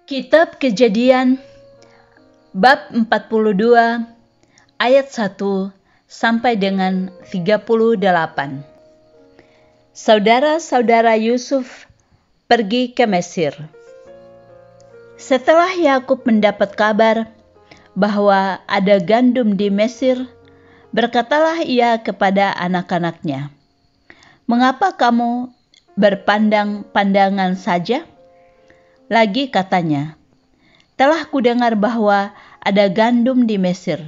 Kitab Kejadian bab 42 ayat 1 sampai dengan 38. Saudara-saudara Yusuf pergi ke Mesir. Setelah Yakub mendapat kabar bahwa ada gandum di Mesir, berkatalah ia kepada anak-anaknya, "Mengapa kamu berpandang-pandangan saja?" Lagi katanya, "Telah kudengar bahwa ada gandum di Mesir.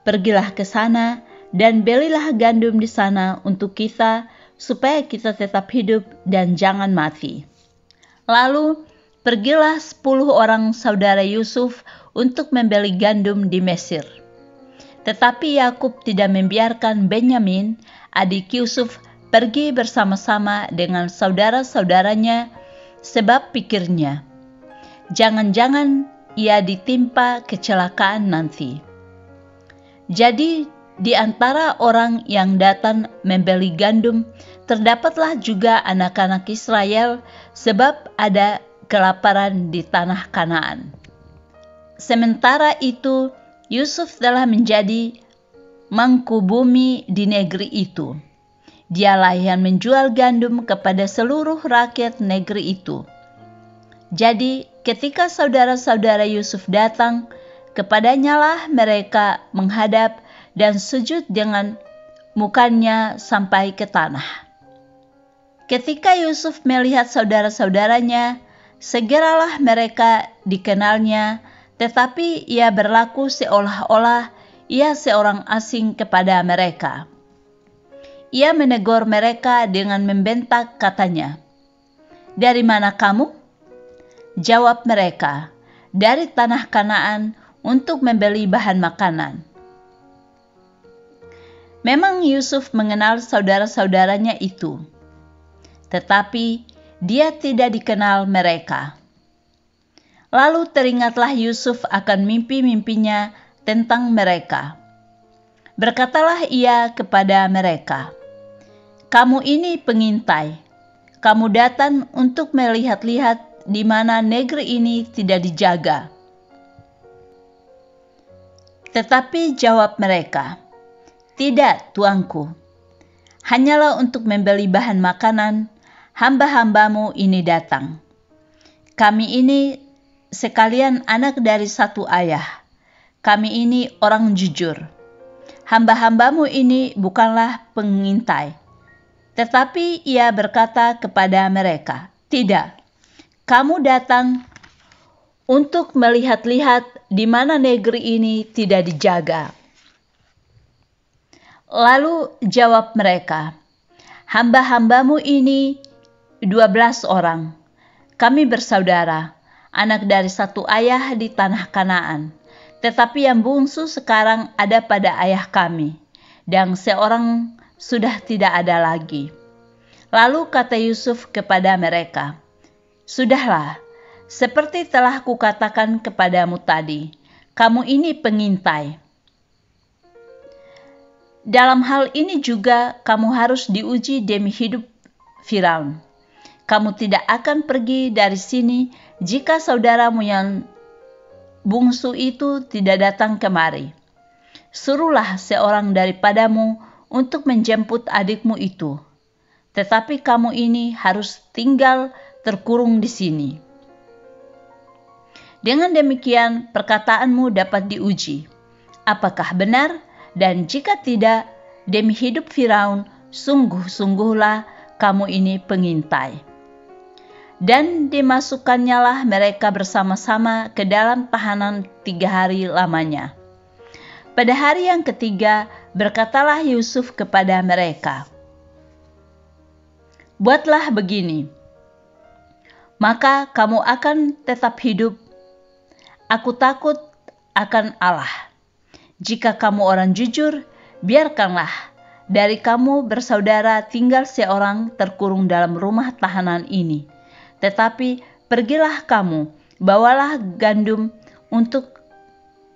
Pergilah ke sana dan belilah gandum di sana untuk kita, supaya kita tetap hidup dan jangan mati." Lalu pergilah 10 orang saudara Yusuf untuk membeli gandum di Mesir. Tetapi Yakub tidak membiarkan Benyamin, adik Yusuf, pergi bersama-sama dengan saudara-saudaranya, sebab pikirnya, jangan-jangan ia ditimpa kecelakaan nanti. Jadi di antara orang yang datang membeli gandum, terdapatlah juga anak-anak Israel, sebab ada kelaparan di tanah Kanaan. Sementara itu, Yusuf telah menjadi mangku bumi di negeri itu. Dialah yang menjual gandum kepada seluruh rakyat negeri itu. Jadi ketika saudara-saudara Yusuf datang, kepadanya lah mereka menghadap dan sujud dengan mukanya sampai ke tanah. Ketika Yusuf melihat saudara-saudaranya, segeralah mereka dikenalnya, tetapi ia berlaku seolah-olah ia seorang asing kepada mereka. Ia menegur mereka dengan membentak, katanya, "Dari mana kamu?" Jawab mereka, "Dari tanah Kanaan untuk membeli bahan makanan." Memang Yusuf mengenal saudara-saudaranya itu, tetapi dia tidak dikenal mereka. Lalu teringatlah Yusuf akan mimpi-mimpinya tentang mereka. Berkatalah ia kepada mereka, "Kamu ini pengintai. Kamu datang untuk melihat-lihat di mana negeri ini tidak dijaga." Tetapi jawab mereka, "Tidak, tuanku. Hanyalah untuk membeli bahan makanan, hamba-hambamu ini datang. Kami ini sekalian anak dari satu ayah. Kami ini orang jujur. Hamba-hambamu ini bukanlah pengintai." Tetapi ia berkata kepada mereka, "Tidak, kamu datang untuk melihat-lihat di mana negeri ini tidak dijaga." Lalu jawab mereka, "Hamba-hambamu ini 12 orang. Kami bersaudara, anak dari satu ayah di tanah Kanaan. Tetapi yang bungsu sekarang ada pada ayah kami, dan seorang sudah tidak ada lagi." Lalu kata Yusuf kepada mereka, "Sudahlah, seperti telah kukatakan kepadamu tadi, kamu ini pengintai. Dalam hal ini juga kamu harus diuji demi hidup Firaun. Kamu tidak akan pergi dari sini jika saudaramu yang bungsu itu tidak datang kemari. Suruhlah seorang daripadamu untuk menjemput adikmu itu. Tetapi kamu ini harus tinggal terkurung di sini. Dengan demikian perkataanmu dapat diuji. Apakah benar? Dan jika tidak, demi hidup Firaun, sungguh-sungguhlah kamu ini pengintai." Dan dimasukkannya mereka bersama-sama ke dalam tahanan 3 hari lamanya. Pada hari yang ketiga, berkatalah Yusuf kepada mereka, "Buatlah begini, maka kamu akan tetap hidup. Aku takut akan Allah. Jika kamu orang jujur, biarkanlah dari kamu bersaudara tinggal seorang terkurung dalam rumah tahanan ini. Tetapi pergilah kamu, bawalah gandum untuk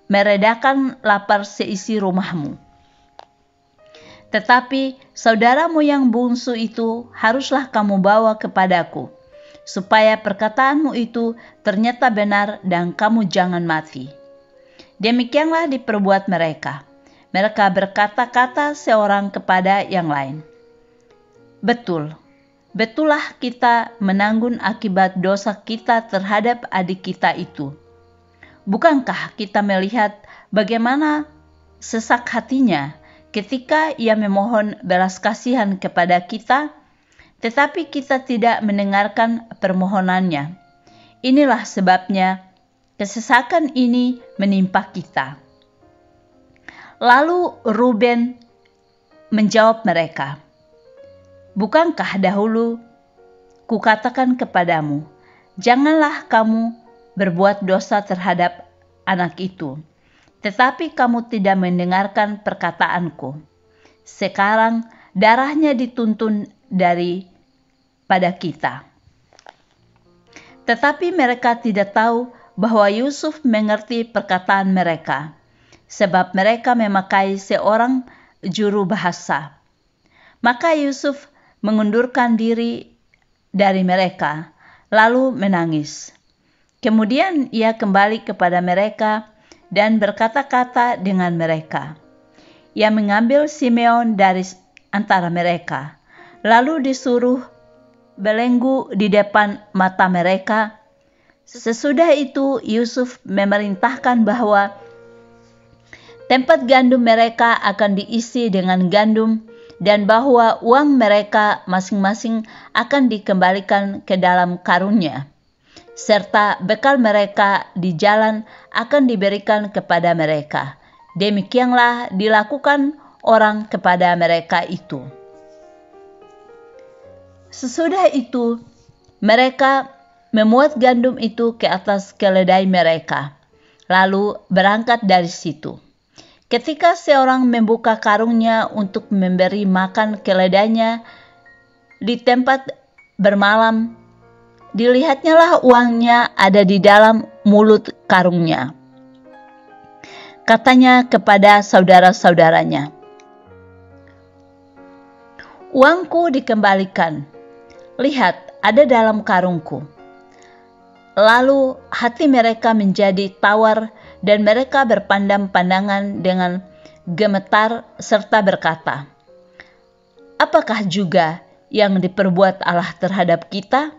meredakan lapar seisi rumahmu. Tetapi saudaramu yang bungsu itu haruslah kamu bawa kepadaku, supaya perkataanmu itu ternyata benar dan kamu jangan mati." Demikianlah diperbuat mereka. Mereka berkata-kata seorang kepada yang lain, Betullah kita menanggung akibat dosa kita terhadap adik kita itu. Bukankah kita melihat bagaimana sesak hatinya ketika ia memohon belas kasihan kepada kita, tetapi kita tidak mendengarkan permohonannya. Inilah sebabnya kesesakan ini menimpa kita." Lalu Ruben menjawab mereka, "Bukankah dahulu kukatakan kepadamu, janganlah kamu berbuat dosa terhadap anak itu, tetapi kamu tidak mendengarkan perkataanku. Sekarang darahnya dituntun daripada kita." Tetapi mereka tidak tahu bahwa Yusuf mengerti perkataan mereka, sebab mereka memakai seorang juru bahasa. Maka Yusuf mengundurkan diri dari mereka, lalu menangis. Kemudian ia kembali kepada mereka dan berkata-kata dengan mereka. Ia mengambil Simeon dari antara mereka, lalu disuruh belenggu di depan mata mereka. Sesudah itu Yusuf memerintahkan bahwa tempat gandum mereka akan diisi dengan gandum dan bahwa uang mereka masing-masing akan dikembalikan ke dalam karungnya, serta bekal mereka di jalan akan diberikan kepada mereka. Demikianlah dilakukan orang kepada mereka itu. Sesudah itu, mereka memuat gandum itu ke atas keledai mereka, lalu berangkat dari situ. Ketika seorang membuka karungnya untuk memberi makan keledainya di tempat bermalam, dilihatnyalah uangnya ada di dalam mulut karungnya. Katanya kepada saudara-saudaranya, "Uangku dikembalikan. Lihat, ada dalam karungku." Lalu hati mereka menjadi tawar dan mereka berpandang-pandangan dengan gemetar serta berkata, "Apakah juga yang diperbuat Allah terhadap kita?"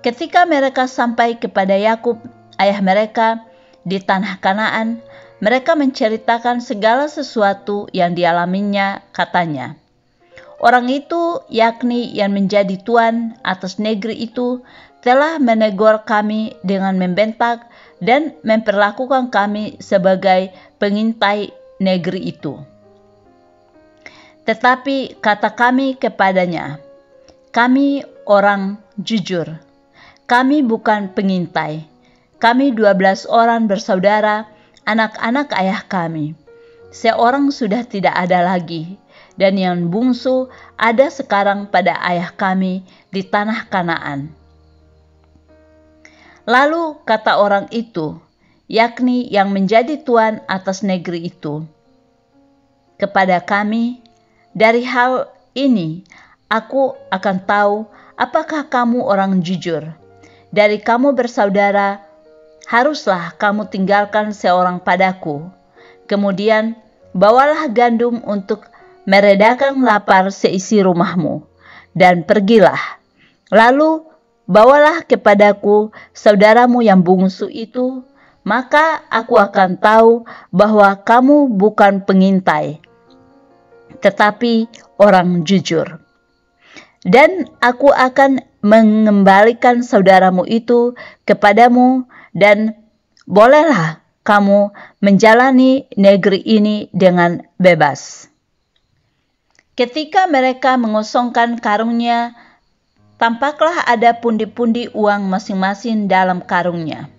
Ketika mereka sampai kepada Yakub, ayah mereka, di tanah Kanaan, mereka menceritakan segala sesuatu yang dialaminya. Katanya, "Orang itu, yakni yang menjadi tuan atas negeri itu, telah menegur kami dengan membentak dan memperlakukan kami sebagai pengintai negeri itu. Tetapi kata kami kepadanya, kami orang jujur, kami bukan pengintai. Kami 12 orang bersaudara, anak-anak ayah kami. Seorang sudah tidak ada lagi, dan yang bungsu ada sekarang pada ayah kami di tanah Kanaan." Lalu kata orang itu, yakni yang menjadi tuan atas negeri itu, kepada kami, "Dari hal ini aku akan tahu apakah kamu orang jujur. Dari kamu bersaudara, haruslah kamu tinggalkan seorang padaku. Kemudian bawalah gandum untuk meredakan lapar seisi rumahmu, dan pergilah. Lalu bawalah kepadaku saudaramu yang bungsu itu, maka aku akan tahu bahwa kamu bukan pengintai, tetapi orang jujur. Dan aku akan mengembalikan saudaramu itu kepadamu, dan bolehlah kamu menjalani negeri ini dengan bebas." Ketika mereka mengosongkan karungnya, tampaklah ada pundi-pundi uang masing-masing dalam karungnya.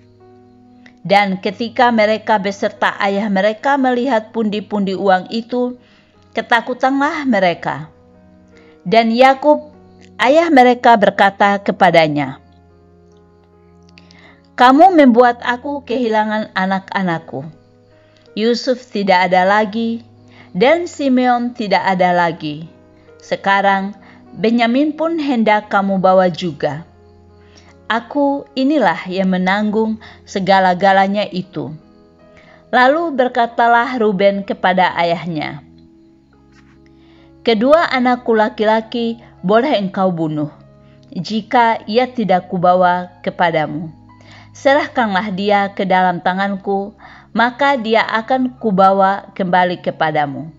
Dan ketika mereka beserta ayah mereka melihat pundi-pundi uang itu, ketakutanlah mereka. Dan Yakub, ayah mereka, berkata kepadanya, "Kamu membuat aku kehilangan anak-anakku. Yusuf tidak ada lagi, dan Simeon tidak ada lagi. Sekarang Benyamin pun hendak kamu bawa juga. Aku inilah yang menanggung segala-galanya itu." Lalu berkatalah Ruben kepada ayahnya, "Kedua anakku laki-laki boleh engkau bunuh, jika ia tidak kubawa kepadamu. Serahkanlah dia ke dalam tanganku, maka dia akan kubawa kembali kepadamu."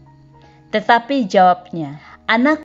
Tetapi jawabnya, "Anak